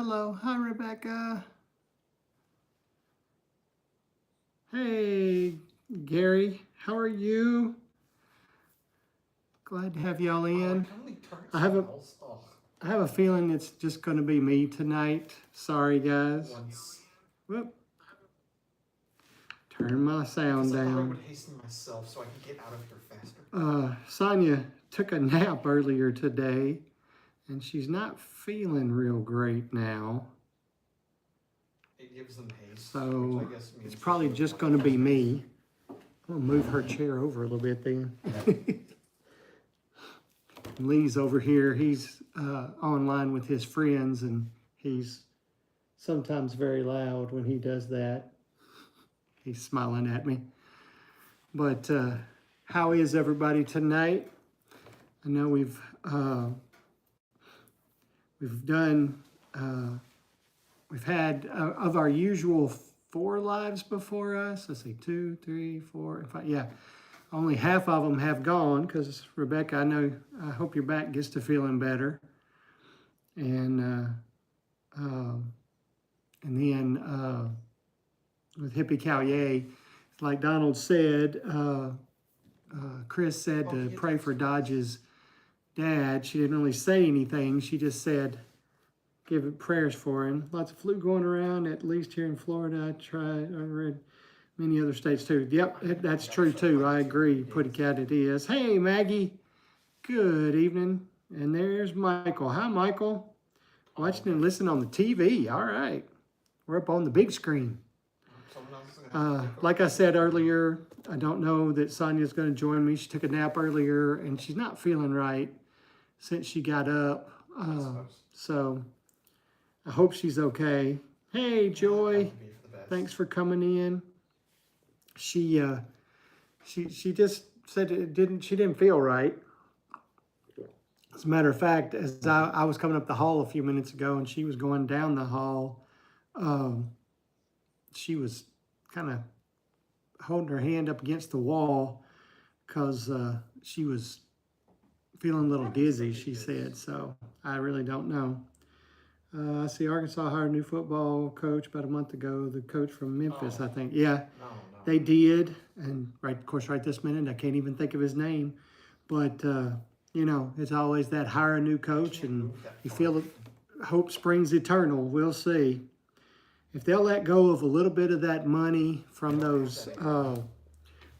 hello. Hi, Rebecca. Hey, Gary. How are you? Glad to have y'all in. I have a feeling it's just going to be me tonight. Sorry, guys. Whoop. Turn my sound down. I would hasten myself so I can get out of here faster. Sonia took a nap earlier today, and she's not feeling real great now. It gives them haste. So it's probably just going to be me. I'm going to move her chair over a little bit then. Lee's over here. He's online with his friends, and he's sometimes very loud when he does that. He's smiling at me. But how is everybody tonight? I know we've had of our usual 4 lives before us. Let's see, 2, 3, 4, 5. Yeah, only half of them have gone because Rebecca, I hope your back gets to feeling better. And then with Hippie Cow Yay, like Donald said, Chris said to pray for Dodge's dad. She didn't really say anything. She just said, give it prayers for him. Lots of flu going around, at least here in Florida. I read many other states too. Yep, that's true too. I agree. Putty Cat it is. Hey, Maggie. Good evening. And there's Michael. Hi, Michael. Watching and listening on the TV. All right. We're up on the big screen. Like I said earlier, I don't know that Sonia's going to join me. She took a nap earlier, and she's not feeling right since she got up. So I hope she's okay. Hey, Joy. Thanks for coming in. She just said she didn't feel right. As a matter of fact, as I was coming up the hall a few minutes ago and she was going down the hall, she was kind of holding her hand up against the wall because she was feeling a little dizzy, she said. So I really don't know. I see Arkansas hired a new football coach about a month ago, the coach from Memphis, I think. Yeah, they did. And of course, right this minute, I can't even think of his name. But, it's always that hire a new coach, and you feel that hope springs eternal. We'll see. If they'll let go of a little bit of that money from those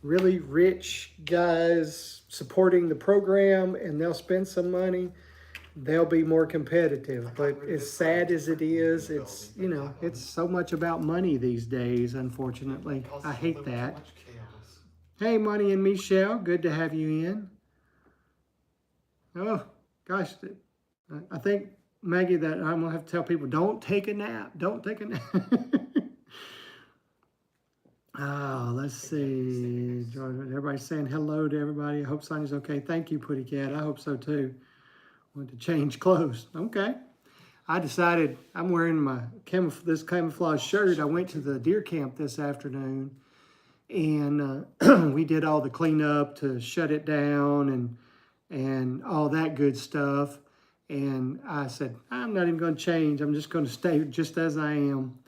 really rich guys supporting the program, and they'll spend some money, they'll be more competitive. But as sad as it is, it's so much about money these days, unfortunately. I hate that. Hey, Money and Michelle, good to have you in. Oh, gosh, I think, Maggie, that I'm going to have to tell people, don't take a nap. Don't take a nap. Oh, let's see. Everybody's saying hello to everybody. I hope Sonia's okay. Thank you, Putty Cat. I hope so, too. Want to change clothes. Okay. I decided I'm wearing my this camouflage shirt. I went to the deer camp this afternoon, and we did all the cleanup to shut it down and all that good stuff. And I said, I'm not even going to change. I'm just going to stay just as I am.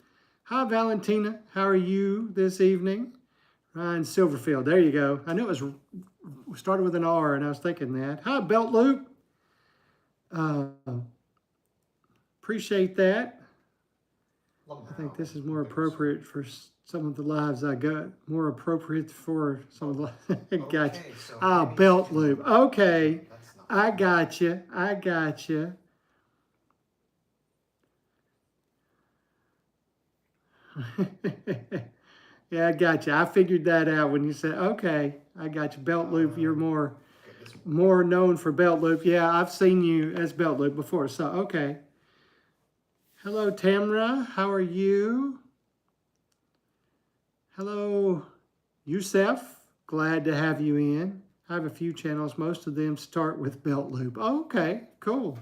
Hi, Valentina. How are you this evening? Ryan Silverfield. There you go. I knew it started with an R, and I was thinking that. Hi, Belt Loop. Appreciate that. I think this is more appropriate for some of the lives I got. More appropriate for some of the gotcha. Belt Loop. Okay. I got you. Yeah, I got you. I figured that out when you said, okay, I got you. Belt Loop, you're more known for Belt Loop. Yeah, I've seen you as Belt Loop before, so okay. Hello, Tamra. How are you? Hello, Youssef. Glad to have you in. I have a few channels. Most of them start with Belt Loop. Oh, okay, cool.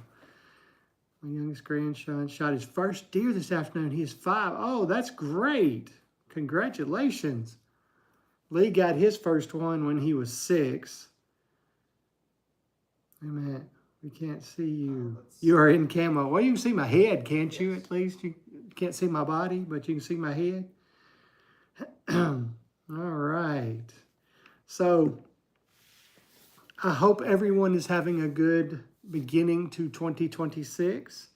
My youngest grandson shot his first deer this afternoon. He is 5. Oh, that's great. Congratulations. Lee got his first one when he was 6. Amen. We can't see you. Let's You are in camo. Well, you can see my head, can't you? Yes. At least you can't see my body, but you can see my head. All right. So I hope everyone is having a good beginning to 2026.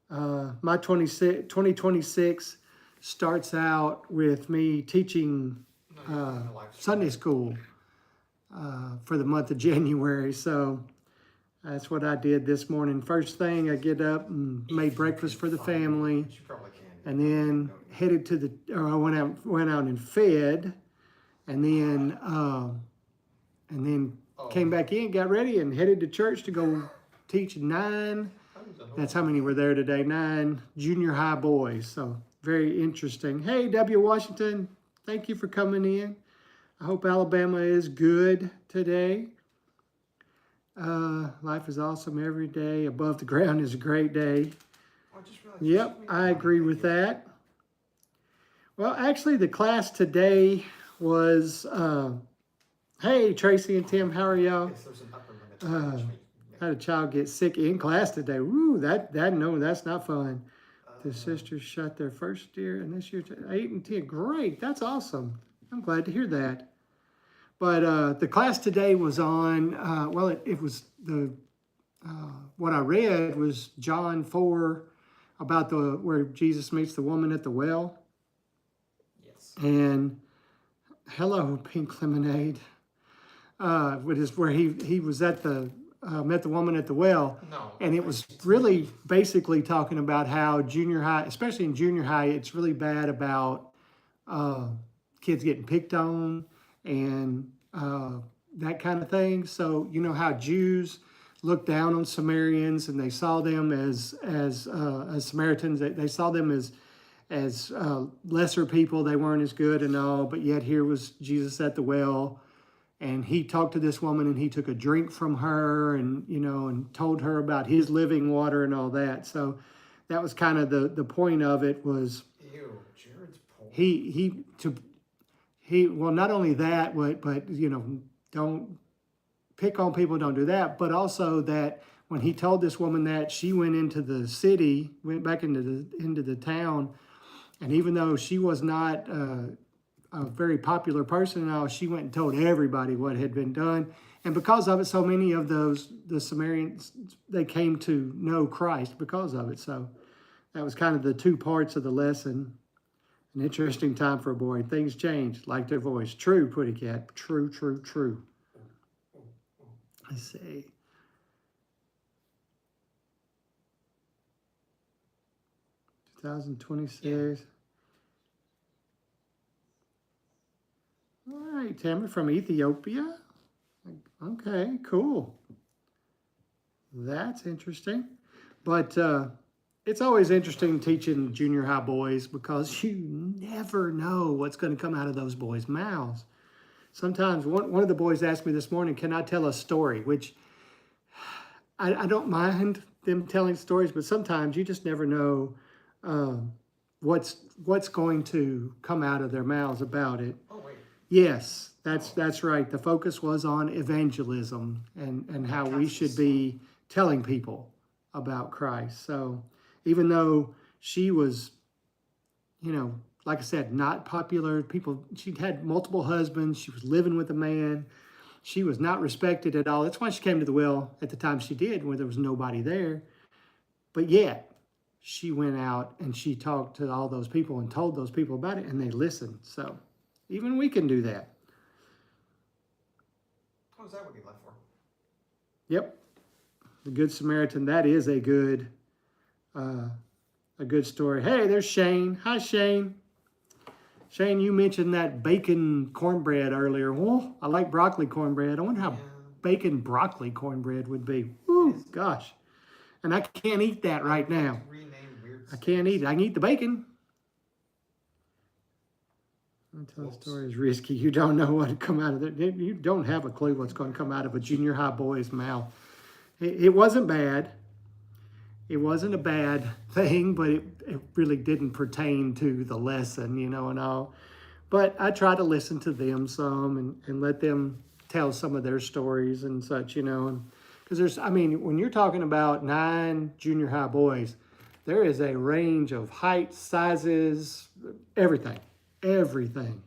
My 2026 starts out with me teaching No, you're doing a live stream. Sunday school for the month of January. So that's what I did this morning. First thing, I get up and made breakfast for the family, She probably can. and then headed to I went out and fed, and then came back in, got ready, and headed to church to go teach 9. That's how many were there today. 9 junior high boys. So very interesting. Hey, W. Washington, thank you for coming in. I hope Alabama is good today. Life is awesome every day. Above the ground is a great day. Oh, I just realized Yep, I agree with that. Well, actually, the class today was, hey, Tracy and Tim, how are y'all? Yes, there's an upper limit. Had a child get sick in class today. Woo, no, that's not fun. The sisters shot their first deer, and this year 8 and 10. Great, that's awesome. I'm glad to hear that. But the class today was on. It was what I read was John 4 about where Jesus meets the woman at the well. Yes. And hello, Pink Lemonade. Where he was at met the woman at the well. No. And it was really basically talking about how junior high, especially in junior high, it's really bad about kids getting picked on and that kind of thing. So you know how Jews looked down on Samaritans and they saw them as Samaritans. They saw them as lesser people. They weren't as good and all. But yet here was Jesus at the well. And he talked to this woman and he took a drink from her and, and told her about his living water and all that. So that was kind of the point of it was Ew, Jared's poor. Well, not only that, but don't pick on people, don't do that. But also that when he told this woman that, she went into the city, went back into the town. And even though she was not a very popular person now, she went and told everybody what had been done. And because of it, so many of the Samaritans, they came to know Christ because of it. So that was kind of the 2 parts of the lesson. An interesting time for a boy. Things change, like their voice. True, Putty Cat. True, true, true. Let's see. Yeah. 2026. All right, Tamara from Ethiopia. Okay, cool. That's interesting. But it's always interesting teaching junior high boys because you never know what's going to come out of those boys' mouths. Sometimes one of the boys asked me this morning, can I tell a story? Which I don't mind them telling stories, but sometimes you just never know what's going to come out of their mouths about it. Oh, wait. Yes, that's right. The focus was on evangelism and how we should be telling people about Christ. So even though she was, like I said, not popular, she'd had multiple husbands, she was living with a man, she was not respected at all. That's why she came to the well at the time she did, where there was nobody there. But yet, she went out and she talked to all those people and told those people about it, and they listened. So even we can do that. Oh, is that what he left for? Yep. The Good Samaritan, that is a good story. Hey, there's Shane. Hi, Shane. Shane, you mentioned that bacon cornbread earlier. Well, I like broccoli cornbread. I wonder how bacon broccoli cornbread would be. Woo, gosh. And I can't eat that right now. I can't eat it. I can eat the bacon. Tell the story is risky. You don't know what to come out of it. You don't have a clue what's going to come out of a junior high boy's mouth. It wasn't bad. It wasn't a bad thing, but it really didn't pertain to the lesson, and all. But I try to listen to them some and let them tell some of their stories and such, because Because there's, I mean, when you're talking about 9 junior high boys, there is a range of heights, sizes, everything, everything.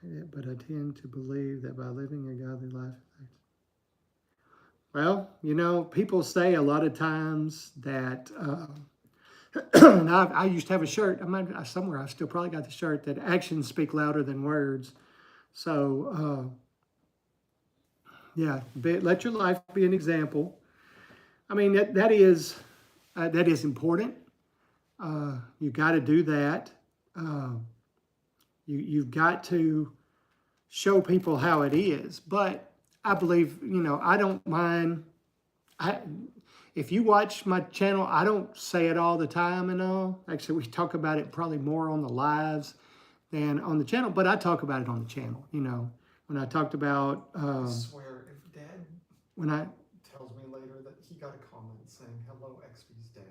Yeah, but I tend to believe that by living a godly life. Well, you know, people say a lot of times that, and I used to have a shirt, somewhere I still probably got the shirt, that actions speak louder than words. So, yeah, let your life be an example. I mean, that is important. You got to do that. You've got to show people how it is. But I believe, you know, I don't mind. If you watch my channel, I don't say it all the time and all. Actually, we talk about it probably more on the lives than on the channel, but I talk about it on the channel. You know, when I talked about, I swear, if Dad when I tells me later that he got a comment saying, hello, XV's dad.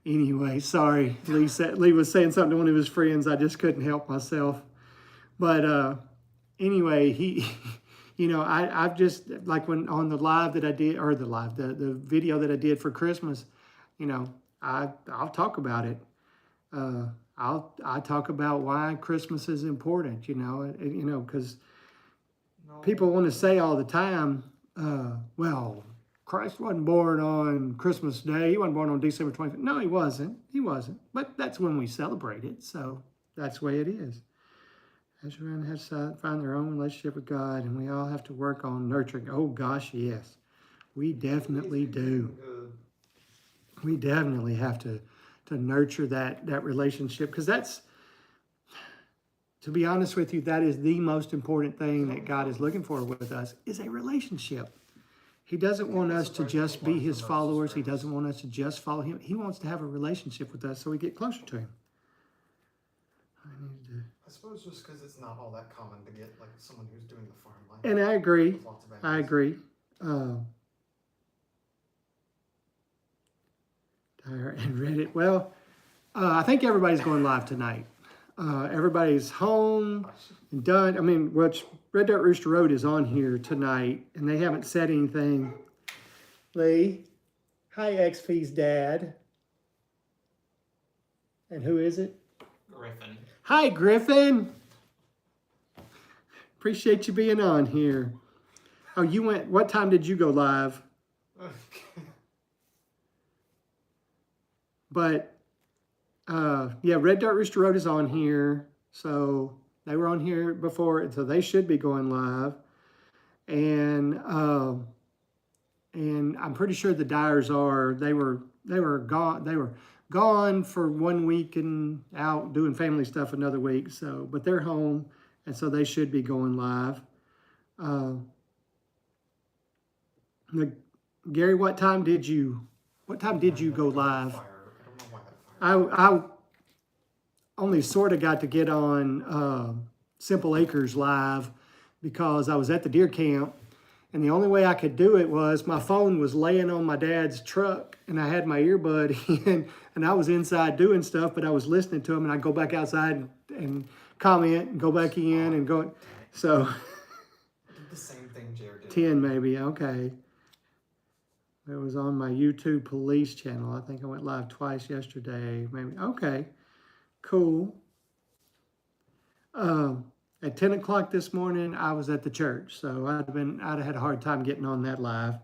Anyway, sorry, Lee was saying something to one of his friends. I just couldn't help myself. But anyway, he, you know, I've just, like when on the live that I did, or the video that I did for Christmas, you know, I'll talk about it. I talk about why Christmas is important, you know, because people want to say all the time, well, Christ wasn't born on Christmas Day. He wasn't born on December 25th. No, he wasn't. He wasn't. But that's when we celebrate it. So that's the way it is. Everyone has to find their own relationship with God, and we all have to work on nurturing. Oh, gosh, yes. We definitely do. We definitely have to nurture that relationship, because that's, to be honest with you, that is the most important thing that God is looking for with us, is a relationship. He doesn't want us to just be his followers. He doesn't want us to just follow him. He wants to have a relationship with us so we get closer to him. I suppose just because it's not all that common to get like someone who's doing the farm life. And I agree. with lots of I animals. agree. And Reddit. Well, I think everybody's going live tonight. Everybody's home and done. I mean, Red Dirt Rooster Road is on here tonight, and they haven't said anything. Lee, hi, XP's dad. And who is it? Griffin. Hi, Griffin. Appreciate you being on here. Oh, you went, what time did you go live? But, yeah, Red Dirt Rooster Road is on here. So they were on here before, so they should be going live. And I'm pretty sure the Dyers they were gone for 1 week and out doing family stuff another week. So, but they're home, and so they should be going live. Gary, what time did you go live? I only sort of got to get on Simple Acres live because I was at the deer camp, and the only way I could do it was my phone was laying on my dad's truck, and I had my earbud in, and I was inside doing stuff, but I was listening to him, and I'd go back outside and comment and go back in and go. So I did the same thing Jared did. 10 maybe, okay. It was on my YouTube police channel. I think I went live twice yesterday, maybe. Okay, cool. At 10 o'clock this morning, I was at the church, so I'd have had a hard time getting on that live.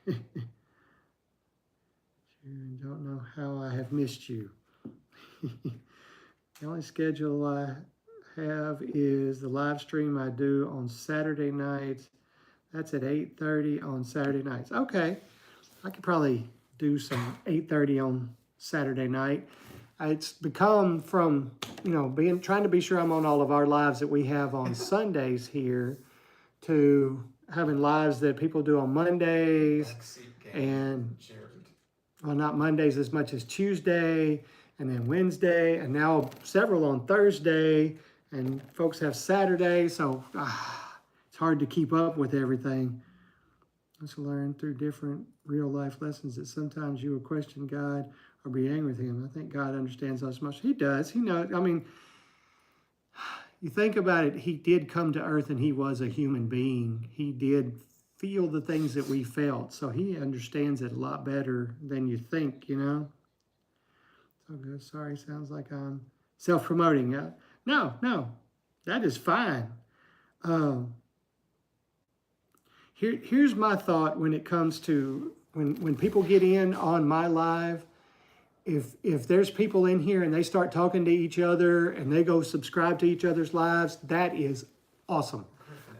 Don't know how I have missed you. The only schedule I have is the live stream I do on Saturday nights. That's at 8:30 on Saturday nights. Okay. I could probably do some 8:30 on Saturday night. It's become from, trying to be sure I'm on all of our lives that we have on Sundays here to having lives that people do on Mondays and, well, not Mondays as much as Tuesday and then Wednesday and now several on Thursday, and folks have Saturday. So it's hard to keep up with everything. Let's learn through different real life lessons that sometimes you will question God or be angry with him. I think God understands us much. He does. He knows. I mean, you think about it, he did come to earth and he was a human being. He did feel the things that we felt. So he understands it a lot better than you think, you know? So good. Sorry, sounds like I'm self-promoting. No, that is fine. Here's my thought when it comes to when people get in on my live. If there's people in here and they start talking to each other and they go subscribe to each other's lives, that is awesome.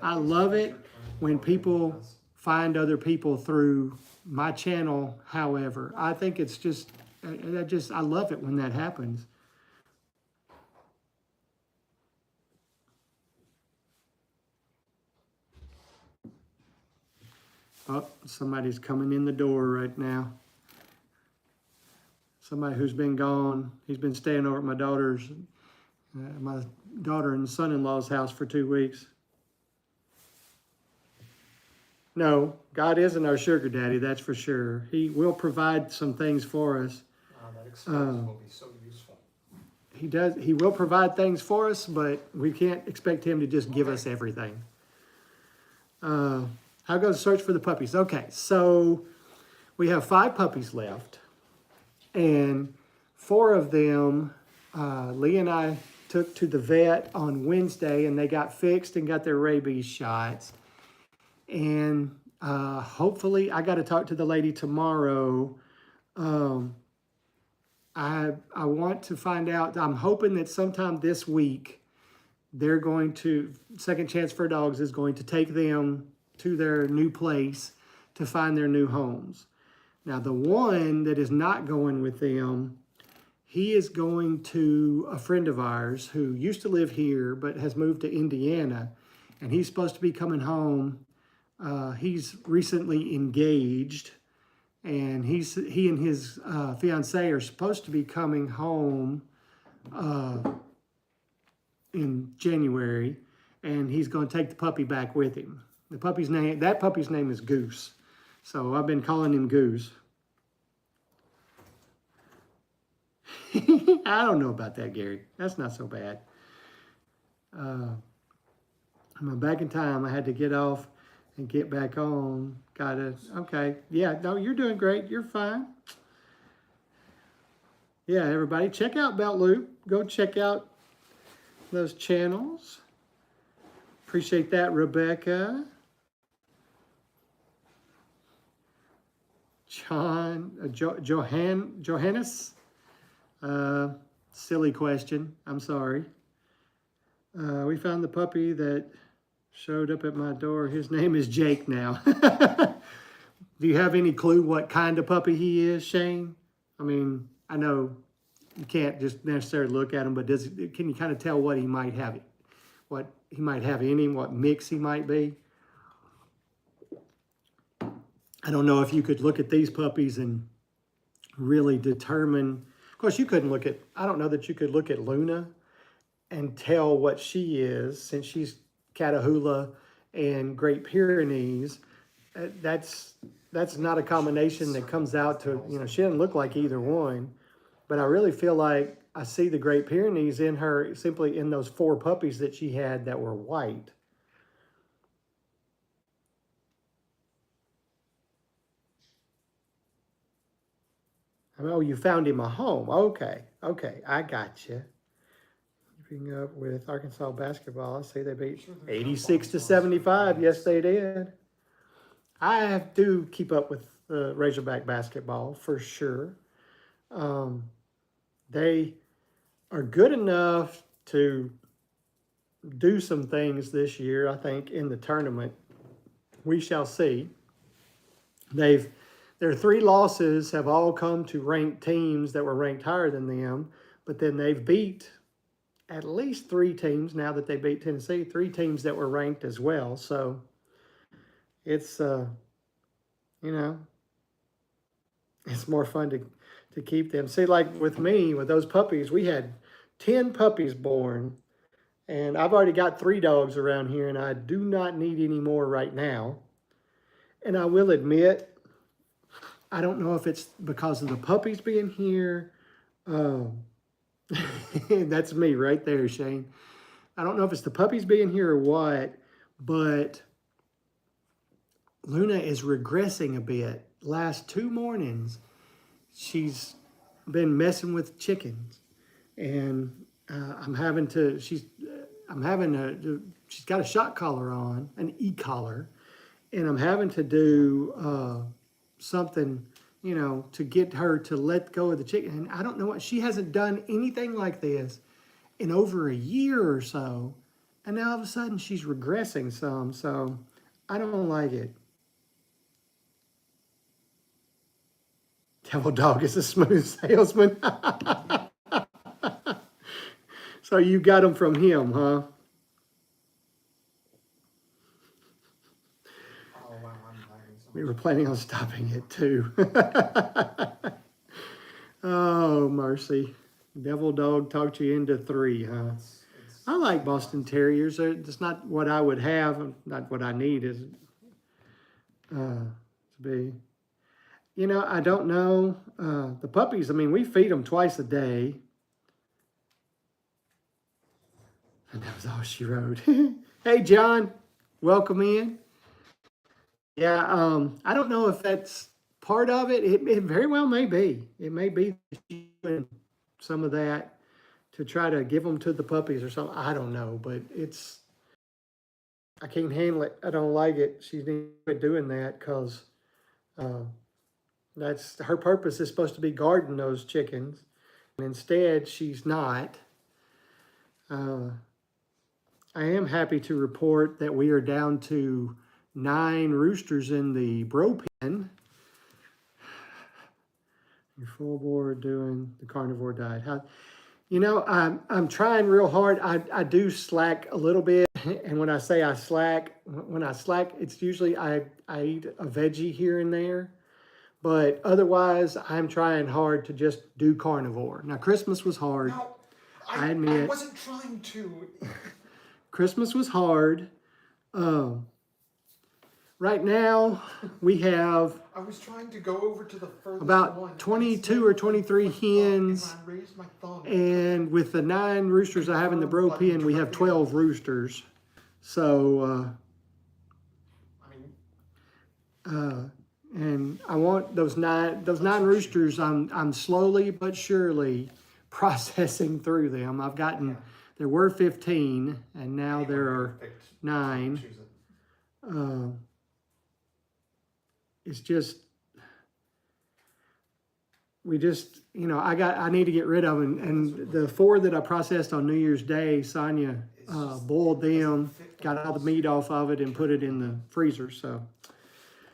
I love it when people find other people through my channel. However, I think it's I love it when that happens. Oh, somebody's coming in the door right now. Somebody who's been gone. He's been staying over at my daughter and son-in-law's house for 2 weeks. No, God isn't our sugar daddy, that's for sure. He will provide some things for us. That experience will be so useful. He does. He will provide things for us, but we can't expect him to just give us everything. How goes the search for the puppies? Okay, so we have 5 puppies left. And 4 of them, Lee and I took to the vet on Wednesday, and they got fixed and got their rabies shots. And hopefully, I got to talk to the lady tomorrow. I want to find out. I'm hoping that sometime this week, they're going to, Second Chance for Dogs is going to take them to their new place to find their new homes. Now, the one that is not going with them, he is going to a friend of ours who used to live here but has moved to Indiana, and he's supposed to be coming home. He's recently engaged, and he and his fiancée are supposed to be coming home in January, and he's going to take the puppy back with him. That puppy's name is Goose. So I've been calling him Goose. I don't know about that, Gary. That's not so bad. I'm back in time. I had to get off and get back on. Okay. Yeah, no, you're doing great. You're fine. Yeah, everybody, check out Belt Loop. Go check out those channels. Appreciate that, Rebecca. Johannes, silly question. I'm sorry. We found the puppy that showed up at my door. His name is Jake now. Do you have any clue what kind of puppy he is, Shane? I mean, I know you can't just necessarily look at him, but can you kind of tell what he might have? What he might have in him? What mix he might be? I don't know if you could look at these puppies and really determine. Of course, you couldn't look at, I don't know that you could look at Luna and tell what she is, since she's Catahoula and Great Pyrenees. That's not a combination that comes out to, she doesn't look like either one. But I really feel like I see the Great Pyrenees in her, simply in those 4 puppies that she had that were white. Oh, you found him a home. Okay, I got you. Keeping up with Arkansas basketball, I see they beat 86-75. Yes, they did. I do keep up with Razorback basketball for sure. They are good enough to do some things this year, I think, in the tournament. We shall see. Their 3 losses have all come to ranked teams that were ranked higher than them, but then they've beat at least 3 teams, now that they beat Tennessee, 3 teams that were ranked as well. So it's, it's more fun to keep them. See, like with me, with those puppies, we had 10 puppies born, and I've already got 3 dogs around here, and I do not need any more right now. And I will admit, I don't know if it's because of the puppies being here. That's me right there, Shane. I don't know if it's the puppies being here or what, but Luna is regressing a bit. Last 2 mornings, she's been messing with chickens, and I'm having to. She's got a shock collar on, an e-collar, and I'm having to do something, to get her to let go of the chicken. And I don't know what, she hasn't done anything like this in over a year or so, and now all of a sudden she's regressing some. So I don't like it. Devil Dog is a smooth salesman. So you got them from him, huh? Oh wow, I'm lagging so We much. were planning on stopping it too. Oh, mercy. Devil Dog talked you into 3, huh? It's I like Boston Terriers. It's not what I would have, not what I need is to be. I don't know. The puppies, I mean, we feed them twice a day. And that was all she wrote. Hey, John, welcome in. Yeah, I don't know if that's part of it. It very well may be. It may be doing some of that to try to give them to the puppies or something. I don't know, but I can't handle it. I don't like it. She's doing that because that's her purpose is supposed to be guarding those chickens. And instead, she's not. I am happy to report that we are down to 9 roosters in the bro pen. Your full board doing the carnivore diet. I'm trying real hard. I do slack a little bit, and when I say I slack, it's usually I eat a veggie here and there, but otherwise I'm trying hard to just do carnivore. Now Christmas was hard. No, I admit. I wasn't trying to. Christmas was hard. Right now we have I was trying to go over to the furthest about one. 22 or 23 hens. And I raised my thumb. And with the 9 roosters I have in the bro pen, we have 12 roosters. So, and I want those nine roosters. I'm slowly but surely processing through them. I've gotten, there were 15, and now there are 9. It's just, I need to get rid of them. And the 4 that I processed on New Year's Day, Sonia boiled them, got all the meat off of it, and put it in the freezer. So,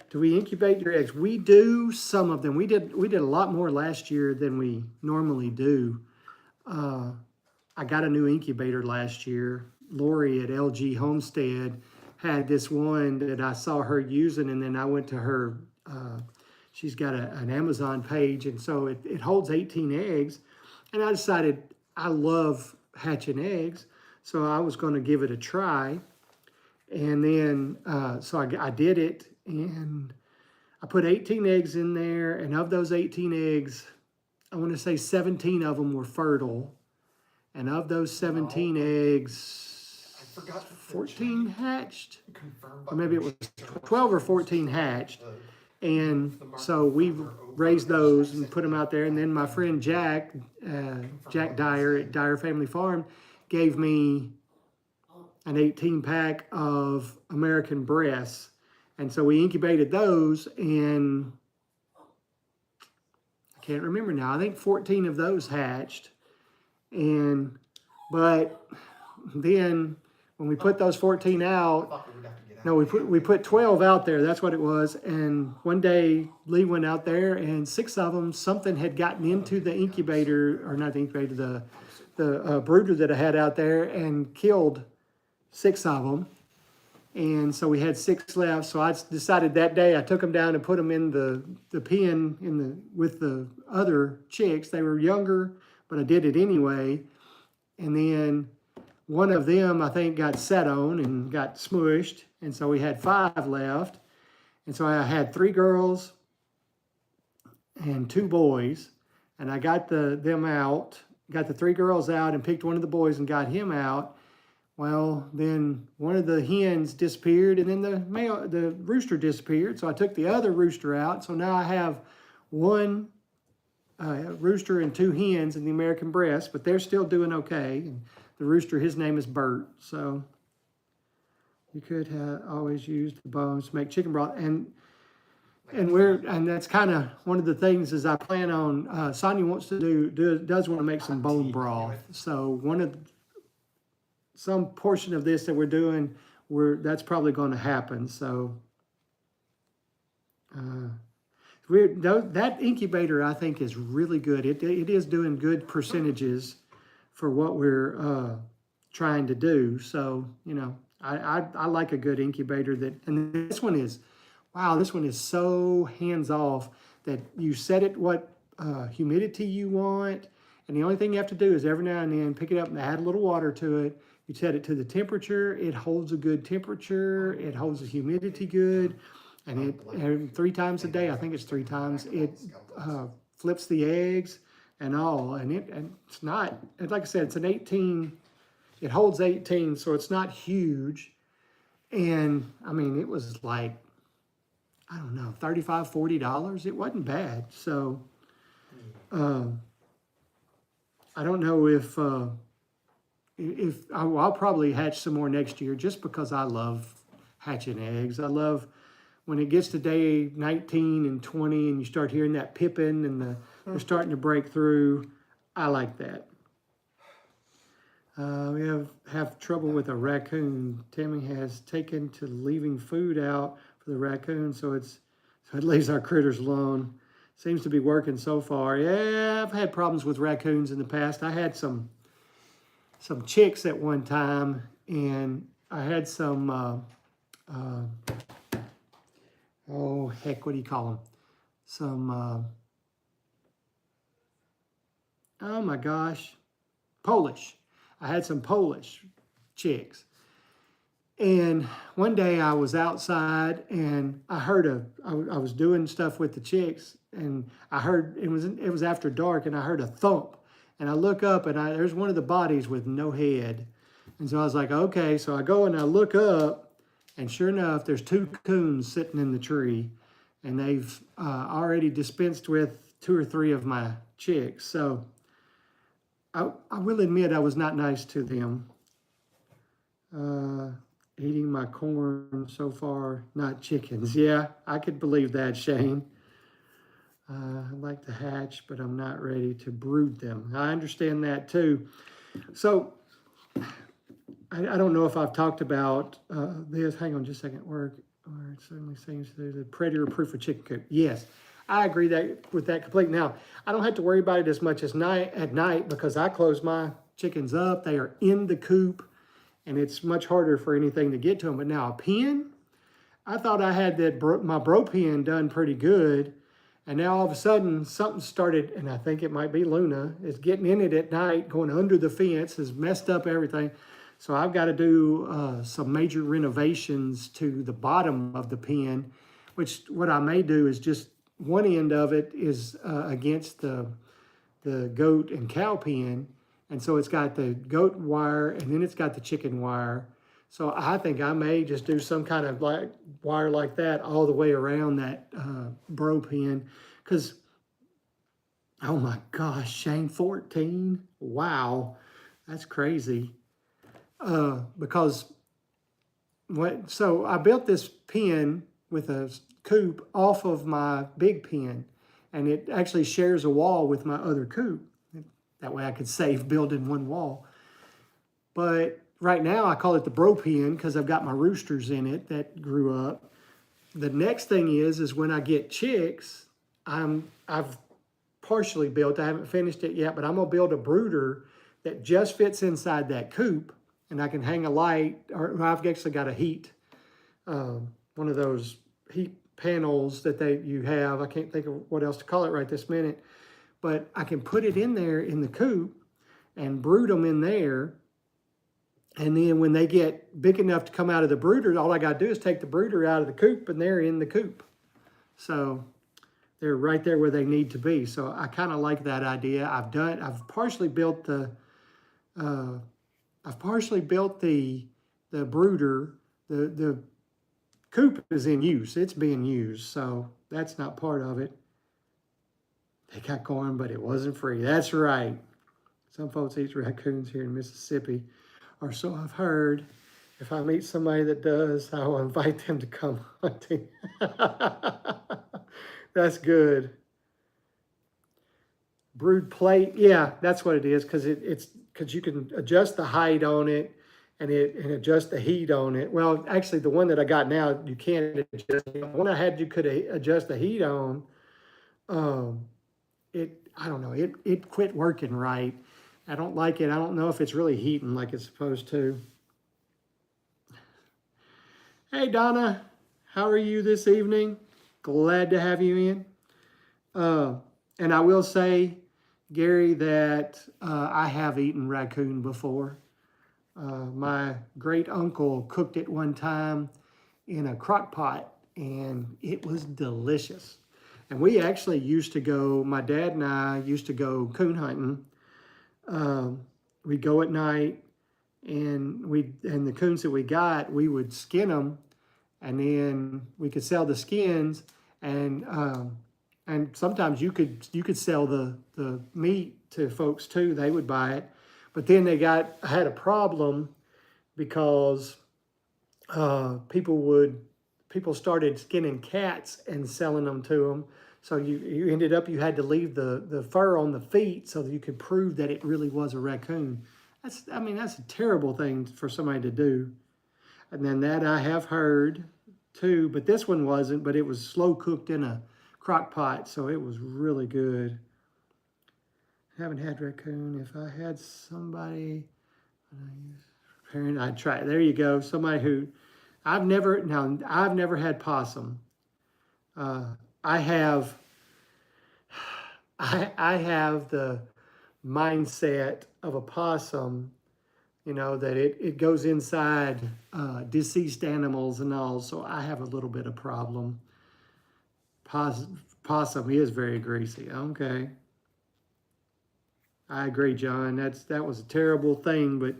do we incubate your eggs? We do some of them. We did a lot more last year than we normally do. I got a new incubator last year. Lori at LG Homestead had this one that I saw her using, and then I went to her. She's got an Amazon page, and so it holds 18 eggs. And I decided I love hatching eggs, so I was going to give it a try. And then, so I did it, and I put 18 eggs in there, and of those 18 eggs, I want to say 17 of them were fertile. And of those 17 eggs, I forgot 14 hatched. Confirmed Or maybe it was 12 or 14 hatched. And so we've raised those and put them out there. And then my friend Jack Dyer at Dyer Family Farm, gave me an 18-pack of American breasts. And so we incubated those, and I can't remember now. I think 14 of those hatched. But then when we put those 14 out, no, we put 12 out there. That's what it was. And one day Lee went out there, and 6 of them, something had gotten into the incubator, or not the incubator, the brooder that I had out there, and killed 6 of them. And so we had 6 left. So I decided that day, I took them down and put them in the pen with the other chicks. They were younger, but I did it anyway. And then one of them, I think, got sat on and got smushed. And so we had 5 left. And so I had 3 girls and 2 boys. And I got them out, got the 3 girls out, and picked one of the boys and got him out. Well, then one of the hens disappeared, and then the rooster disappeared. So I took the other rooster out. So now I have one rooster and two hens in the American breast, but they're still doing okay. And the rooster, his name is Bert. So you could have always use the bones to make chicken broth, and that's kind of one of the things is I plan on. Sonia wants to does want to make some bone broth. So some portion of this that we're doing, that's probably going to happen. So that incubator I think is really good. It is doing good percentages for what we're trying to do. So I like a good incubator and this one is, wow, this one is so hands off that you set it what humidity you want, and the only thing you have to do is every now and then pick it up and add a little water to it. You set it to the temperature, it holds a good temperature, it holds the humidity good, and 3 times a day, I think it's 3 times, it flips the eggs and all, and it's not, like I said, it's an 18, it holds 18, so it's not huge, and I mean, it was like, I don't know, $35, $40, it wasn't bad, so, I don't know if I'll probably hatch some more next year just because I love hatching eggs. I love when it gets to day 19 and 20 and you start hearing that pipping and they're starting to break through. I like that. We have trouble with a raccoon. Tammy has taken to leaving food out for the raccoon, so it leaves our critters alone. Seems to be working so far. Yeah, I've had problems with raccoons in the past. I had some chicks at one time, and I had some, oh heck, what do you call them? Some, oh my gosh, Polish. I had some Polish chicks. And one day I was outside and I heard I was doing stuff with the chicks, and I heard, it was after dark, and I heard a thump. And I look up and there's one of the bodies with no head. And so I was like, okay. So I go and I look up, and sure enough, there's 2 coons sitting in the tree, and they've already dispensed with 2 or 3 of my chicks. So I will admit I was not nice to them. Eating my corn so far, not chickens. Yeah, I could believe that, Shane. I'd like to hatch, but I'm not ready to brood them. I understand that too. So I don't know if I've talked about this. Hang on just a second. Or it certainly seems there's a predator-proof of chicken coop. Yes, I agree with that completely. Now, I don't have to worry about it as much as at night because I close my chickens up. They are in the coop, and it's much harder for anything to get to them. But now a pen, I thought I had my bro pen done pretty good. And now all of a sudden something started, and I think it might be Luna, is getting in it at night, going under the fence, has messed up everything. So I've got to do some major renovations to the bottom of the pen, which what I may do is just one end of it is against the goat and cow pen. And so it's got the goat wire, and then it's got the chicken wire. So I think I may just do some kind of wire like that all the way around that bro pen. Because, oh my gosh, Shane, 14? Wow, that's crazy. So I built this pen with a coop off of my big pen, and it actually shares a wall with my other coop. That way I could save building one wall. But right now I call it the bro pen because I've got my roosters in it that grew up. The next thing is when I get chicks, I've partially built, I haven't finished it yet, but I'm gonna build a brooder that just fits inside that coop, and I can hang a light, or I've actually got a heat, one of those heat panels that you have. I can't think of what else to call it right this minute. But I can put it in there in the coop and brood them in there. And then when they get big enough to come out of the brooder, all I got to do is take the brooder out of the coop, and they're in the coop. So they're right there where they need to be. So I kind of like that idea. I've partially built the I've partially built the brooder. The coop is in use. It's being used, so that's not part of it. They got corn, but it wasn't free. That's right. Some folks eat raccoons here in Mississippi, or so I've heard. If I meet somebody that does, I will invite them to come hunting. That's good. Brood plate, yeah, that's what it is, because it's because you can adjust the height on it and adjust the heat on it. Well, actually, the one that I got now, you can't adjust. The one I had, you could adjust the heat on. I don't know, it quit working right. I don't like it. I don't know if it's really heating like it's supposed to. Hey, Donna, how are you this evening? Glad to have you in. And I will say, Gary, that I have eaten raccoon before. My great uncle cooked it one time in a crock pot, and it was delicious. And we actually used to go, my dad and I used to go coon hunting. We'd go at night, and the coons that we got, we would skin them, and then we could sell the skins, and sometimes you could sell the meat to folks too. They would buy it, but then had a problem because people started skinning cats and selling them to them. So you ended up, you had to leave the fur on the feet so that you could prove that it really was a raccoon. That's a terrible thing for somebody to do. And then that I have heard too, but this one wasn't, but it was slow cooked in a crock pot, so it was really good. Haven't had raccoon. If I had somebody, I'd try it. There you go. Somebody who, I've never had possum. I have the mindset of a possum, that it goes inside deceased animals and all, so I have a little bit of problem. Possum is very greasy. Okay. I agree, John. That was a terrible thing, but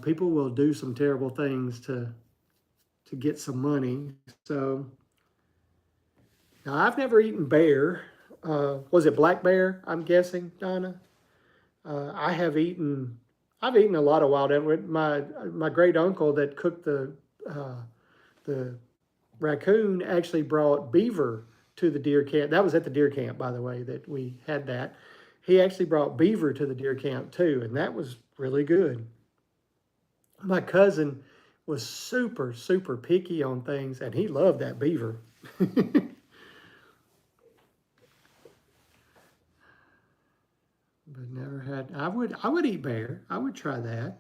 people will do some terrible things to get some money. So now I've never eaten bear. Was it black bear? I'm guessing, Donna. I've eaten a lot of wild animals. My great uncle that cooked the raccoon actually brought beaver to the deer camp. That was at the deer camp, by the way, that we had that. He actually brought beaver to the deer camp too, and that was really good. My cousin was super, super picky on things, and he loved that beaver. But never had. I would eat bear. I would try that.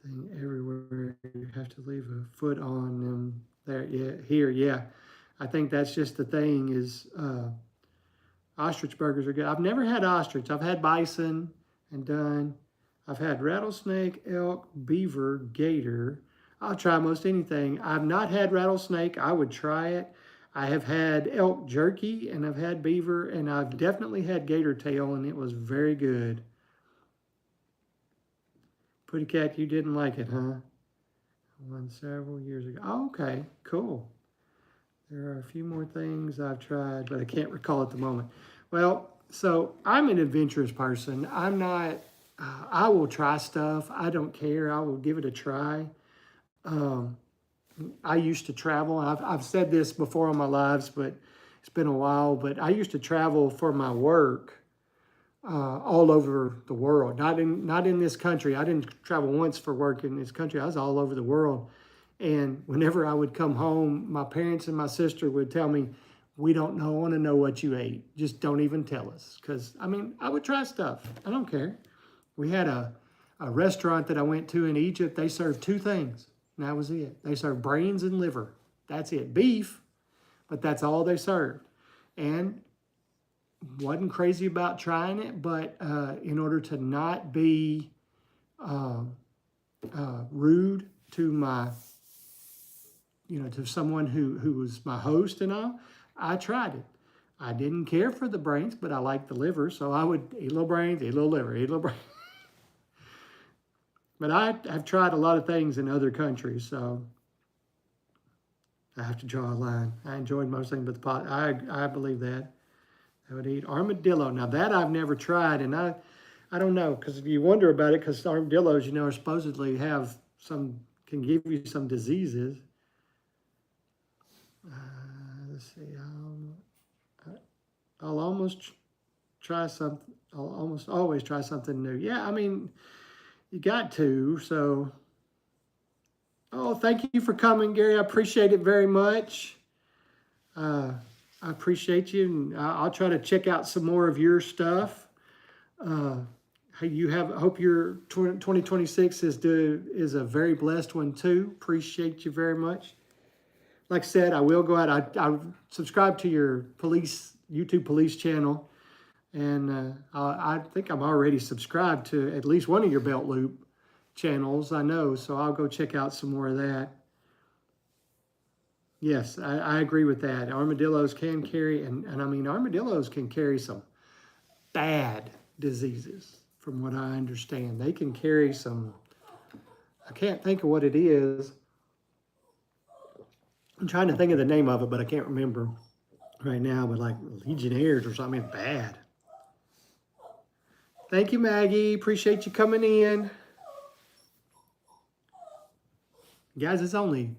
Thing everywhere. You have to leave a foot on them. There, yeah, here, yeah. I think that's just the thing is ostrich burgers are good. I've never had ostrich. I've had bison and done. I've had rattlesnake, elk, beaver, gator. I'll try most anything. I've not had rattlesnake. I would try it. I have had elk jerky, and I've had beaver, and I've definitely had gator tail, and it was very good. Pretty Cat, you didn't like it, huh? One several years ago. Oh, okay, cool. There are a few more things I've tried, but I can't recall at the moment. Well, so I'm an adventurous person. I'm not, I will try stuff. I don't care. I will give it a try. I used to travel. I've said this before on my lives, but it's been a while. But I used to travel for my work all over the world. Not in this country. I didn't travel once for work in this country. I was all over the world. And whenever I would come home, my parents and my sister would tell me, "We don't want to know what you ate. Just don't even tell us." Because I would try stuff. I don't care. We had a restaurant that I went to in Egypt. They served two things. And that was it. They served brains and liver. That's it. Beef, but that's all they served. And wasn't crazy about trying it, but in order to not be rude to my, to someone who was my host and all, I tried it. I didn't care for the brains, but I liked the liver, so I would eat a little brains, eat a little liver, eat a little brains. But I've tried a lot of things in other countries, so I have to draw a line. I enjoyed most things but the pot. I believe that. I would eat armadillo. Now that I've never tried, and I don't know, because if you wonder about it, because armadillos, you know, are supposedly have some, can give you some diseases. Let's see. I'll almost try something. I'll almost always try something new. Yeah, I mean, you got to. So, oh, thank you for coming, Gary. I appreciate it very much. I appreciate you, and I'll try to check out some more of your stuff. Hey, I hope your 2026 is a very blessed one too. Appreciate you very much. Like I said, I will go out. I subscribe to your YouTube police channel, and I think I'm already subscribed to at least one of your Belt Loop channels. I know, so I'll go check out some more of that. Yes, I agree with that. Armadillos can carry, and I mean, armadillos can carry some bad diseases, from what I understand. They can carry some, I can't think of what it is. I'm trying to think of the name of it, but I can't remember right now, but like Legionnaires or something. It's bad. Thank you, Maggie. Appreciate you coming in. Guys, it's only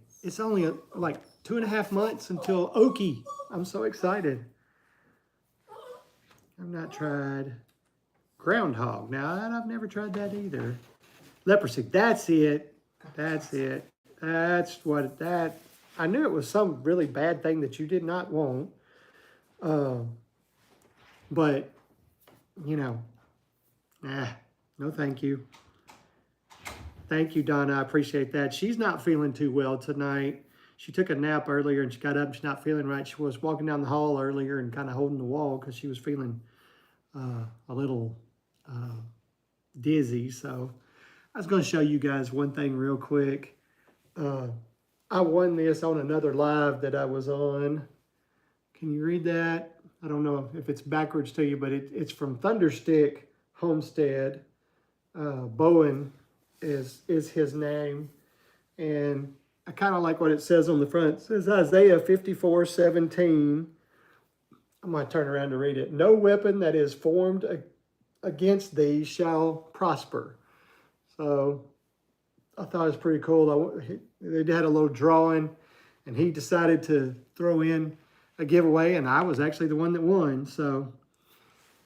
like 2.5 months until Okie. I'm so excited. I've not tried groundhog. Now, I've never tried that either. Leprosy. That's it. That's it. That's what that. I knew it was some really bad thing that you did not want. But, you know, no thank you. Thank you, Donna. I appreciate that. She's not feeling too well tonight. She took a nap earlier and she got up and she's not feeling right. She was walking down the hall earlier and kind of holding the wall because she was feeling a little dizzy. So I was going to show you guys one thing real quick. I won this on another live that I was on. Can you read that? I don't know if it's backwards to you, but it's from Thunderstick Homestead. Bowen is his name. And I kind of like what it says on the front. It says Isaiah 54:17. I'm going to turn around to read it. No weapon that is formed against thee shall prosper. So I thought it was pretty cool. They had a little drawing, and he decided to throw in a giveaway, and I was actually the one that won. So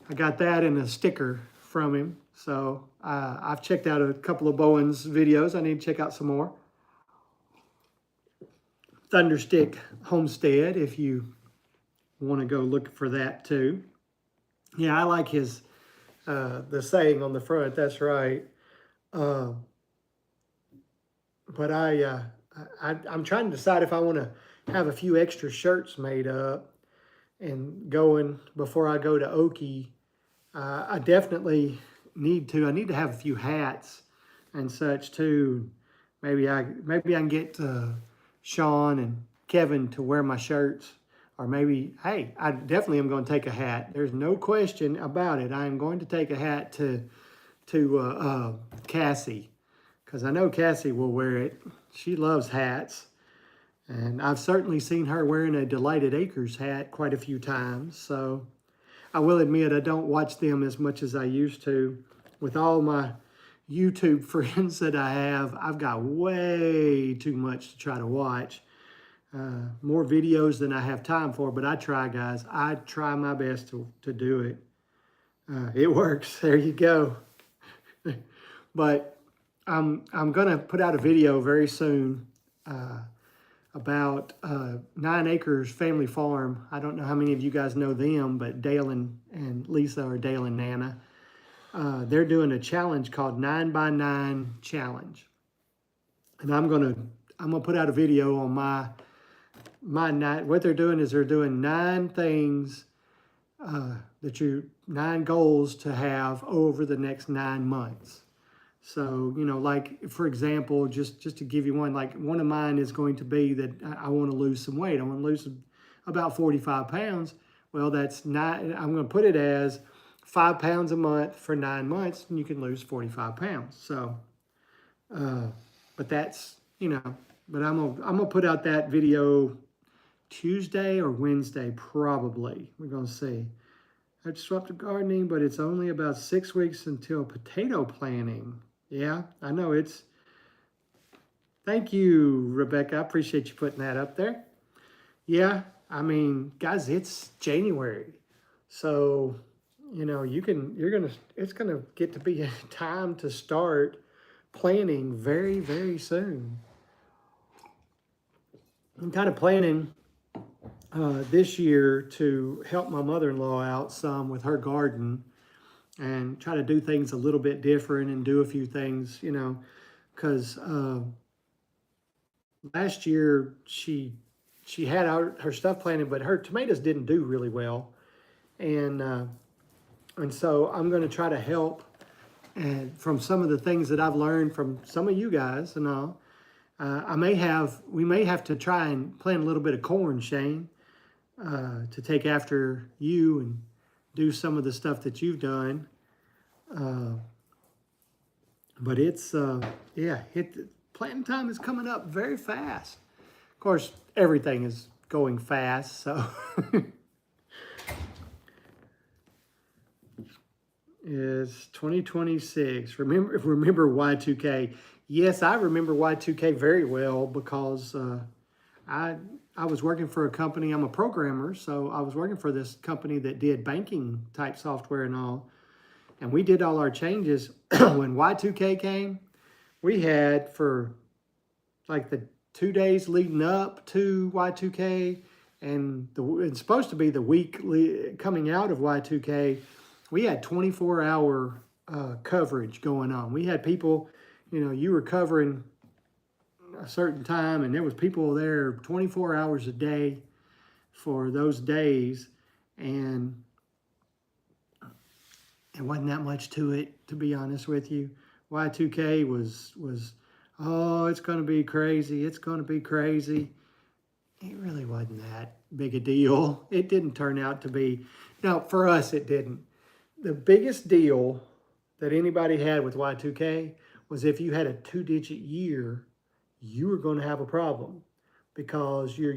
I got that and a sticker from him. So I've checked out a couple of Bowen's videos. I need to check out some more. Thunderstick Homestead, if you want to go look for that too. Yeah, I like his, the saying on the front, that's right. But I'm trying to decide if I want to have a few extra shirts made up and going before I go to Okie. I definitely need to. I need to have a few hats and such too. Maybe I can get Sean and Kevin to wear my shirts, or maybe, hey, I definitely am going to take a hat. There's no question about it. I am going to take a hat to Cassie, because I know Cassie will wear it. She loves hats, and I've certainly seen her wearing a Delighted Acres hat quite a few times. So I will admit I don't watch them as much as I used to. With all my YouTube friends that I have, I've got way too much to try to watch. More videos than I have time for, but I try, guys. I try my best to do it. It works. There you go. But I'm going to put out a video very soon about 9 Acres Family Farm. I don't know how many of you guys know them, but Dale and Lisa, or Dale and Nana, they're doing a challenge called 9x9 Challenge. And I'm gonna put out a video on my 9. What they're doing is they're doing 9 things 9 goals to have over the next 9 months. So, you know, like, for example, just to give you one, like one of mine is going to be that I want to lose some weight. I want to lose about 45 pounds. Well, that's not, I'm going to put it as 5 pounds a month for 9 months, and you can lose 45 pounds. So, but that's, but I'm gonna put out that video Tuesday or Wednesday, probably. We're gonna see. I disrupted gardening, but it's only about 6 weeks until potato planting. Yeah, I know it's. Thank you, Rebecca. I appreciate you putting that up there. Yeah, I mean, guys, it's January, so it's gonna get to be a time to start planning very, very soon. I'm kind of planning this year to help my mother-in-law out some with her garden and try to do things a little bit different and do a few things, because last year she had her stuff planted, but her tomatoes didn't do really well, and so I'm going to try to help, and from some of the things that I've learned from some of you guys and all. We may have to try and plant a little bit of corn, Shane, to take after you and do some of the stuff that you've done. But it's, planting time is coming up very fast. Of course, everything is going fast, so. Is 2026. Remember Y2K. Yes, I remember Y2K very well because I was working for a company. I'm a programmer, so I was working for this company that did banking type software and all. And we did all our changes when Y2K came. We had for like the 2 days leading up to Y2K, and it's supposed to be the week coming out of Y2K. We had 24-hour coverage going on. We had people, you were covering a certain time, and there was people there 24 hours a day for those days, and it wasn't that much to it, to be honest with you. Y2K was oh, it's going to be crazy. It's going to be crazy. It really wasn't that big a deal. It didn't turn out to be. Now, for us, it didn't. The biggest deal that anybody had with Y2K was if you had a 2-digit year, you were going to have a problem because your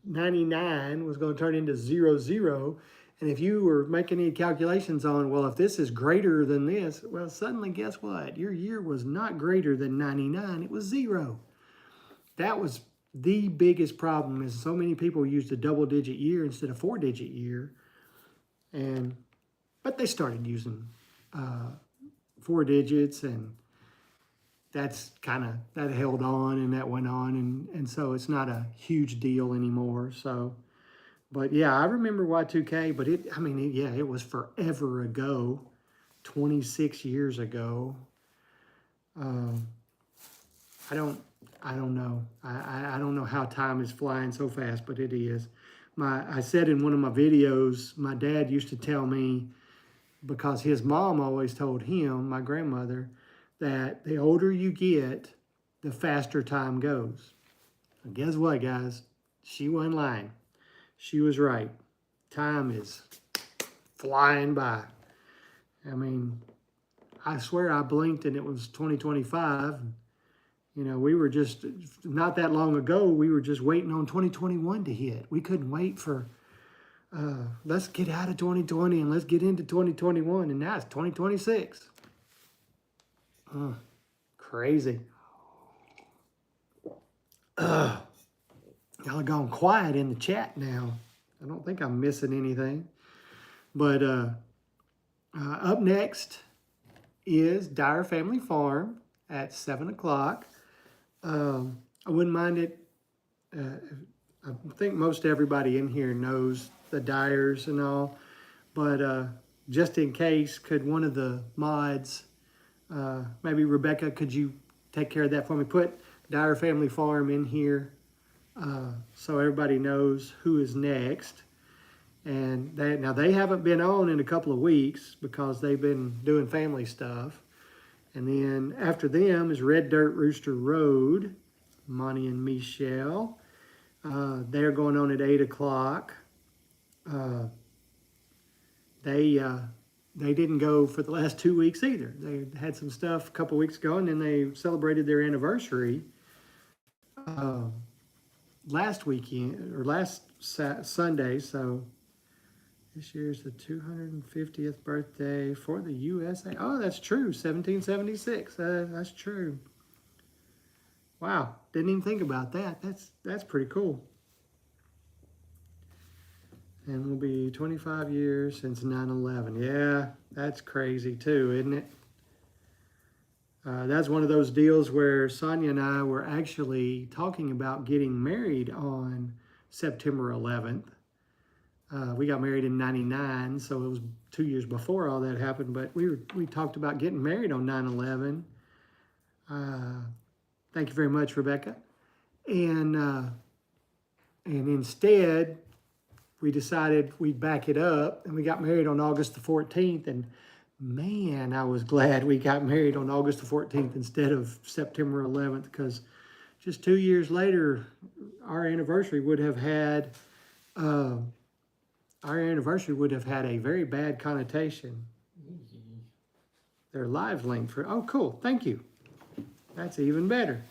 99 was going to turn into 00. And if you were making any calculations on, well, if this is greater than this, well, suddenly guess what? Your year was not greater than 99. It was 0. That was the biggest problem, is so many people used a double-digit year instead of 4-digit year. But they started using 4 digits, and that held on, and that went on, and so it's not a huge deal anymore. So, but yeah, I remember Y2K, but it was forever ago, 26 years ago. I don't know. I don't know how time is flying so fast, but it is. I said in one of my videos, my dad used to tell me, because his mom always told him, my grandmother, that the older you get, the faster time goes. And guess what, guys? She wasn't lying. She was right. Time is flying by. I mean, I swear I blinked and it was 2025. We were just, not that long ago, we were just waiting on 2021 to hit. We couldn't wait for, let's get out of 2020 and let's get into 2021. And now it's 2026. Crazy. Y'all are gone quiet in the chat now. I don't think I'm missing anything. But up next is Dyer Family Farm at 7 o'clock. I wouldn't mind it. I think most everybody in here knows the Dyers and all, but just in case, could one of the mods, maybe Rebecca, could you take care of that for me? Put Dyer Family Farm in here so everybody knows who is next. And they haven't been on in a couple of weeks because they've been doing family stuff. And then after them is Red Dirt Rooster Road, Monty and Michelle. They're going on at 8 o'clock. uh, they didn't go for the last 2 weeks either. They had some stuff a couple weeks ago, and then they celebrated their anniversary uh, last weekend or last Sunday. So this year's the 250th birthday for the USA. Oh, that's true. 1776. That's true. Wow, didn't even think about that. That's pretty cool. And will be 25 years since 9/11. Yeah, that's crazy too, isn't it? That's one of those deals where Sonia and I were actually talking about getting married on September 11th. We got married in '99, so it was 2 years before all that happened. But we talked about getting married on 9/11. Thank you very much, Rebecca. And instead, we decided we'd back it up, and we got married on August the 14th. And man, I was glad we got married on August the 14th instead of September 11th, because just 2 years later, our anniversary would have had a very bad connotation. Their lives linked for. Oh, cool. Thank you. That's even better.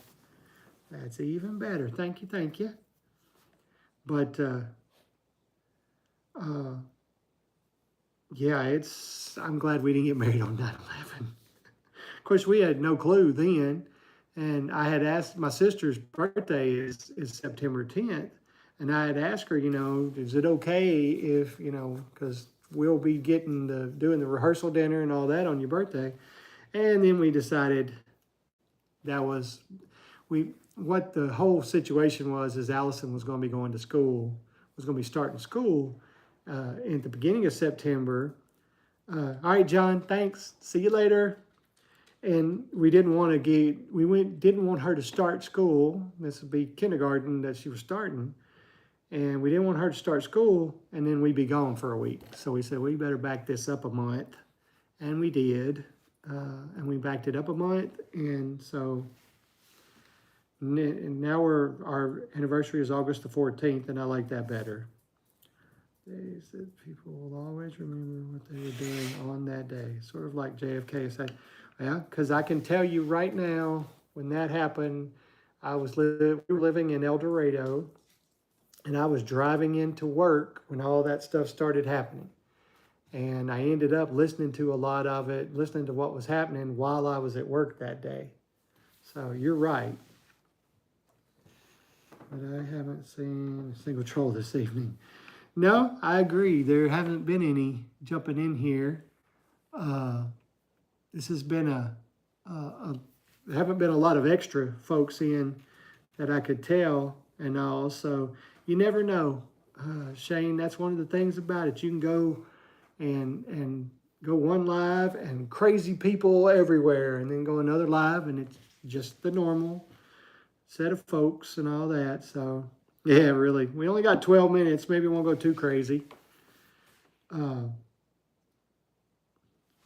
That's even better. Thank you. But yeah, I'm glad we didn't get married on 9/11. Of course, we had no clue then. And I had asked, my sister's birthday is September 10th. And I had asked her, is it okay if, because we'll be doing the rehearsal dinner and all that on your birthday. And then we decided what the whole situation was is Allison was going to be going to school, was going to be starting school at the beginning of September. All right, John, thanks. See you later. And we didn't want her to start school. This would be kindergarten that she was starting. And we didn't want her to start school and then we'd be gone for a week. So we said, we better back this up a month. And we did. And we backed it up a month. And so now our anniversary is August the 14th, and I like that better. They said people will always remember what they were doing on that day. Sort of like JFK said. Yeah, because I can tell you right now, when that happened, we were living in El Dorado, and I was driving into work when all that stuff started happening. And I ended up listening to a lot of it, listening to what was happening while I was at work that day. So you're right. But I haven't seen a single troll this evening. No, I agree. There haven't been any jumping in here. This has been there haven't been a lot of extra folks in that I could tell and all. So you never know, Shane. That's one of the things about it. You can go and go one live and crazy people everywhere, and then go another live and it's just the normal set of folks and all that. So yeah, really, we only got 12 minutes. Maybe we won't go too crazy.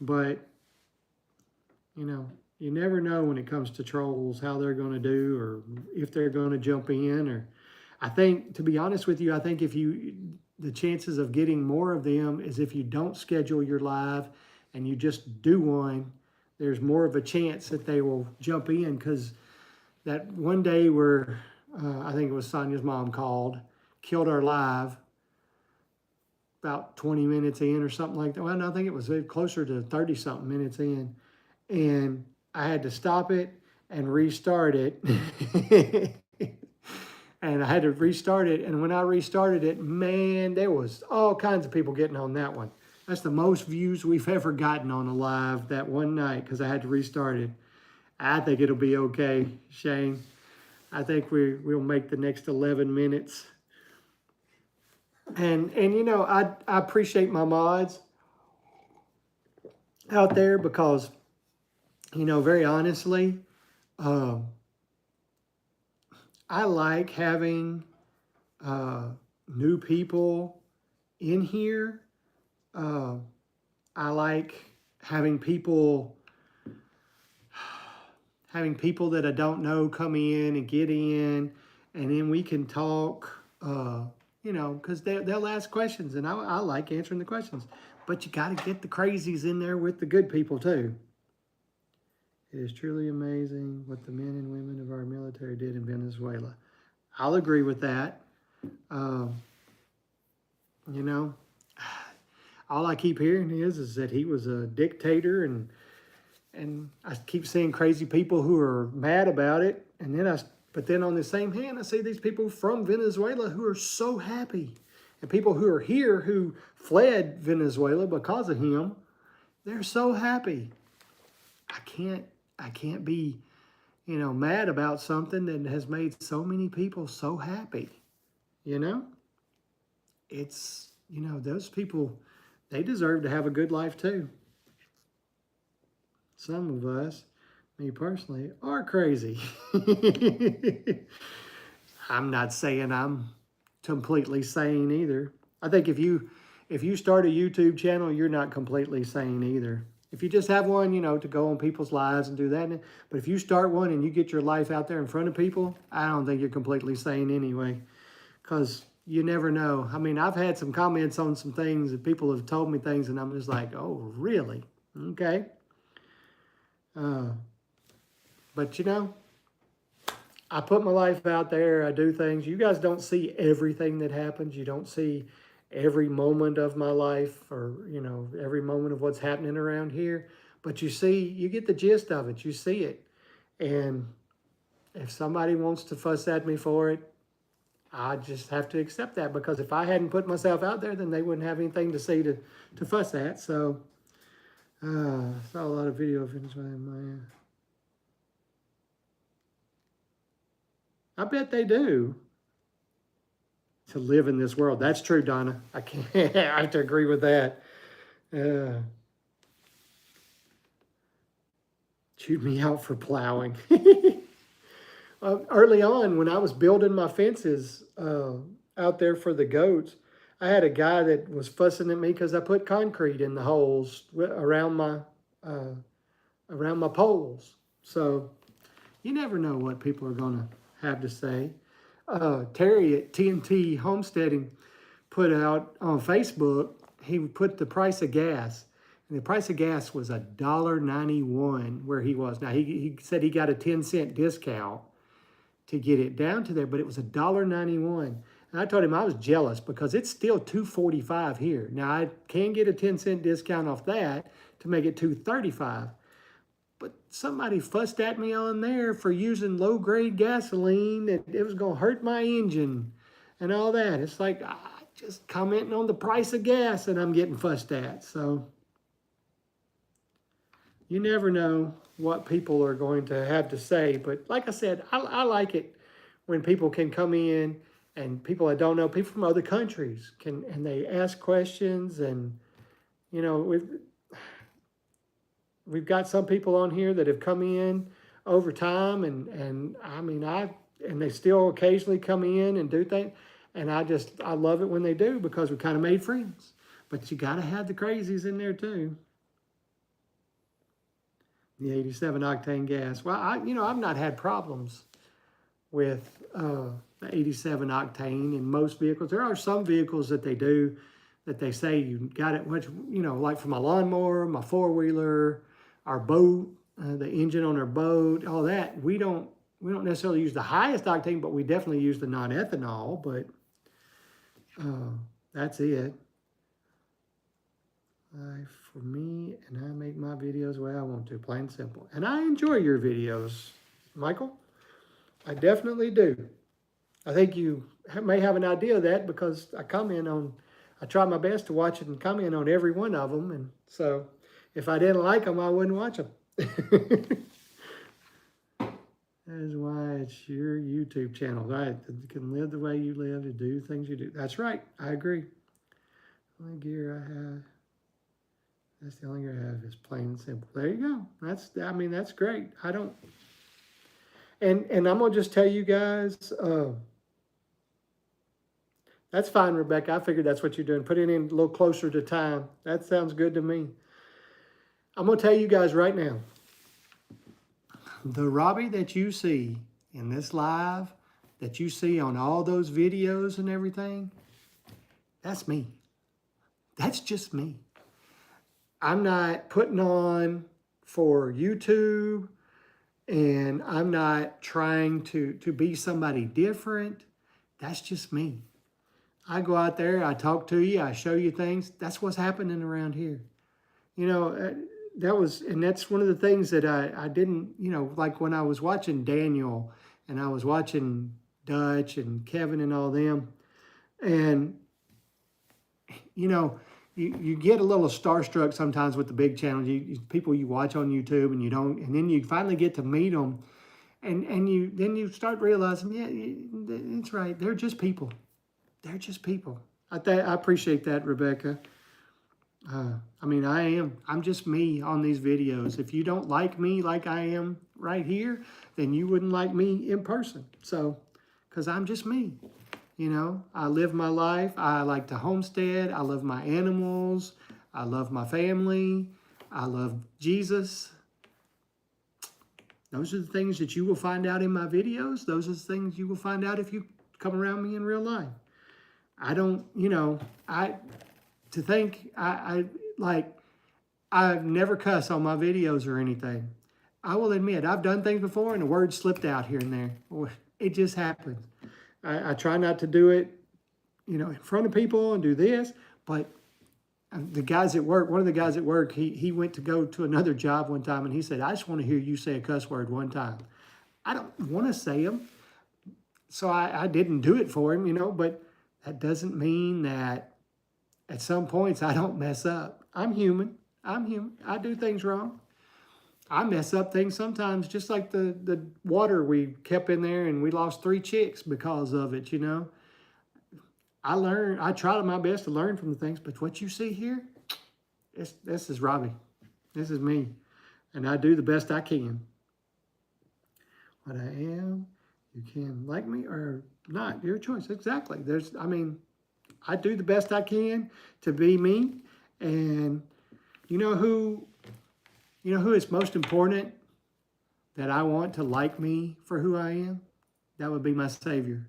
But you never know when it comes to trolls how they're going to do, or if they're going to jump in. Or I think, to be honest with you, I think the chances of getting more of them is if you don't schedule your live and you just do one, there's more of a chance that they will jump in. Because that one day where I think it was Sonia's mom killed our live about 20 minutes in or something like that. Well, no, I think it was closer to 30 something minutes in. And I had to stop it and restart it. And I had to restart it. And when I restarted it, man, there was all kinds of people getting on that one. That's the most views we've ever gotten on a live that one night because I had to restart it. I think it'll be okay, Shane. I think we'll make the next 11 minutes. And I appreciate my mods out there because, very honestly, I like having new people in here. I like having people that I don't know come in and get in, and then we can talk, you know, because they'll ask questions, and I like answering the questions. But you got to get the crazies in there with the good people too. It is truly amazing what the men and women of our military did in Venezuela. I'll agree with that. You know, all I keep hearing is that he was a dictator, and I keep seeing crazy people who are mad about it. But then on the same hand, I see these people from Venezuela who are so happy, and people who are here who fled Venezuela because of him. They're so happy. I can't be, you know, mad about something that has made so many people so happy. You know, it's, you know, those people, they deserve to have a good life too. Some of us, me personally, are crazy. I'm not saying I'm completely sane either. I think if you start a YouTube channel, you're not completely sane either. If you just have one, you know, to go on people's lives and do that. But if you start one and you get your life out there in front of people, I don't think you're completely sane anyway. Because you never know. I mean, I've had some comments on some things that people have told me things, and I'm just like, oh, really? Okay. But, you know, I put my life out there. I do things. You guys don't see everything that happens. You don't see every moment of my life, or, you know, every moment of what's happening around here. But you get the gist of it. You see it. And if somebody wants to fuss at me for it, I just have to accept that, because if I hadn't put myself out there, then they wouldn't have anything to see to fuss at. So, I saw a lot of video of Venezuela. I bet they do. To live in this world. That's true, Donna. I have to agree with that. Chewed me out for plowing. Early on, when I was building my fences out there for the goats, I had a guy that was fussing at me because I put concrete in the holes around my poles. So you never know what people are going to have to say. Terry at TNT Homesteading put out on Facebook, he put the price of gas. And the price of gas was $1.91 where he was. Now, he said he got a 10-cent discount to get it down to there, but it was $1.91. And I told him I was jealous because it's still $2.45 here. Now, I can get a 10-cent discount off that to make it $2.35. But somebody fussed at me on there for using low-grade gasoline, that it was going to hurt my engine and all that. It's like, just commenting on the price of gas and I'm getting fussed at. So you never know what people are going to have to say. But like I said, I like it when people can come in, and people I don't know, people from other countries and they ask questions. And, you know, we've got some people on here that have come in over time, and I mean, and they still occasionally come in and do things. And I love it when they do, because we kind of made friends. But you got to have the crazies in there too. The 87 octane gas. Well, I've not had problems with the 87 octane in most vehicles. There are some vehicles that they do, that they say you got it, which, you know, like for my lawnmower, my four-wheeler, our boat, the engine on our boat, all that. We don't necessarily use the highest octane, but we definitely use the non-ethanol. But that's it. For me, and I make my videos the way I want to, plain and simple. And I enjoy your videos, Michael. I definitely do. I think you may have an idea of that, because I try my best to watch it and comment on every one of them. And so if I didn't like them, I wouldn't watch them. That is why it's your YouTube channel, right? You can live the way you live, to do things you do. That's right. I agree. The only gear I have, that's the only gear I have, is plain and simple. There you go. That's great. And I'm going to just tell you guys, that's fine, Rebecca. I figured that's what you're doing. Put it in a little closer to time. That sounds good to me. I'm going to tell you guys right now, the Robbie that you see in this live, that you see on all those videos and everything, That's me. That's just me. I'm not putting on for YouTube, and I'm not trying to be somebody different. That's just me. I go out there, I talk to you, I show you things. That's what's happening around here. You know, that's one of the things that I didn't, you know, like when I was watching Daniel and I was watching Dutch and Kevin and all them. And, you know, you get a little starstruck sometimes with the big channels. People you watch on YouTube and you don't, and then you finally get to meet them, and then you start realizing, yeah, it's right. They're just people. They're just people. I appreciate that, Rebecca. I mean, I'm just me on these videos. If you don't like me like I am right here, then you wouldn't like me in person. So, because I'm just me. You know, I live my life. I like to homestead. I love my animals. I love my family. I love Jesus. Those are the things that you will find out in my videos. Those are the things you will find out if you come around me in real life. I don't, you know, I I've never cussed on my videos or anything. I will admit, I've done things before and a word slipped out here and there. It just happens. I try not to do it, you know, in front of people and do this, but the guys at work, one of the guys at work, he went to go to another job one time and he said, I just want to hear you say a cuss word one time. I don't want to say them. So I didn't do it for him, you know, but that doesn't mean that at some points I don't mess up. I'm human. I do things wrong. I mess up things sometimes, just like the water we kept in there and we lost 3 chicks because of it, you know. I try my best to learn from the things, but what you see here, this is Robbie. This is me. And I do the best I can. What I am, you can like me or not, your choice. Exactly. I do the best I can to be me. And you know who is most important that I want to like me for who I am? That would be my Savior.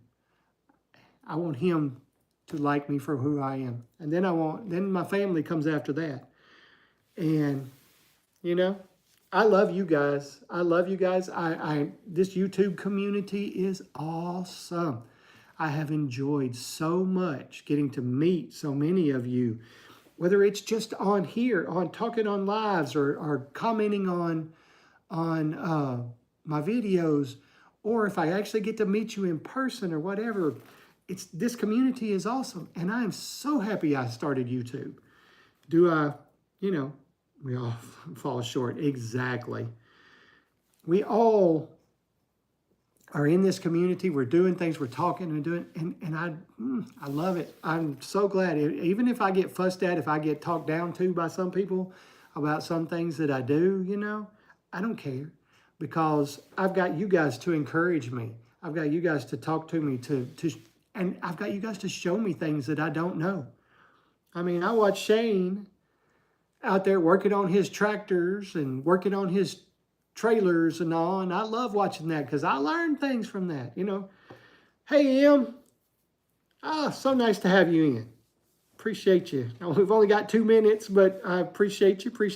I want him to like me for who I am. And then my family comes after that. And, you know, I love you guys. I love you guys. This YouTube community is awesome. I have enjoyed so much getting to meet so many of you, whether it's just on here, on talking on lives or commenting on my videos, or if I actually get to meet you in person or whatever. This community is awesome. And I am so happy I started YouTube. Do I, you know, we all fall short. Exactly. We all are in this community. We're doing things, we're talking and doing, and I love it. I'm so glad. Even if I get fussed at, if I get talked down to by some people about some things that I do, you know, I don't care, because I've got you guys to encourage me. I've got you guys to talk to me, and I've got you guys to show me things that I don't know. I mean, I watch Shane out there working on his tractors and working on his trailers and all, and I love watching that because I learn things from that, you know. Hey, Em. So nice to have you in. Appreciate you. Now, we've only got 2 minutes, but I appreciate you. But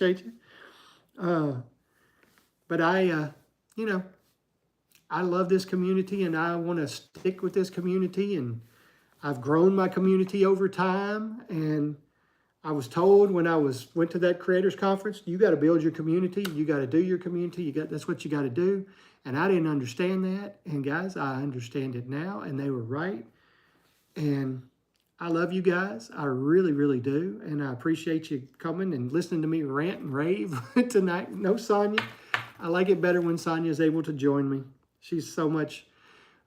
you know, I love this community and I want to stick with this community, and I've grown my community over time. And I was told when I went to that creators conference, you got to build your community. You got to do your community. That's what you got to do. And I didn't understand that. And guys, I understand it now, and they were right. And I love you guys. I really, really do. And I appreciate you coming and listening to me rant and rave tonight. No Sonia. I like it better when Sonia is able to join me. She's so much,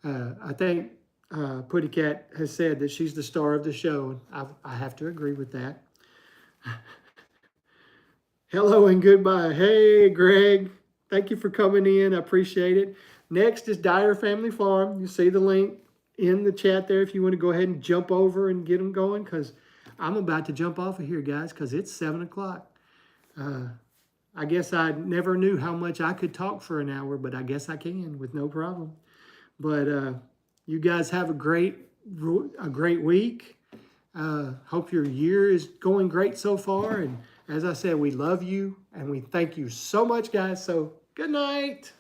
I think Putty Cat has said that she's the star of the show. And I have to agree with that. Hello and goodbye. Hey, Greg. Thank you for coming in. I appreciate it. Next is Dyer Family Farm. You see the link in the chat there if you want to go ahead and jump over and get them going, because I'm about to jump off of here, guys, because it's 7 o'clock. I guess I never knew how much I could talk for an hour, but I guess I can with no problem. But you guys have a great week. Hope your year is going great so far. And as I said, we love you and we thank you so much, guys. So good night.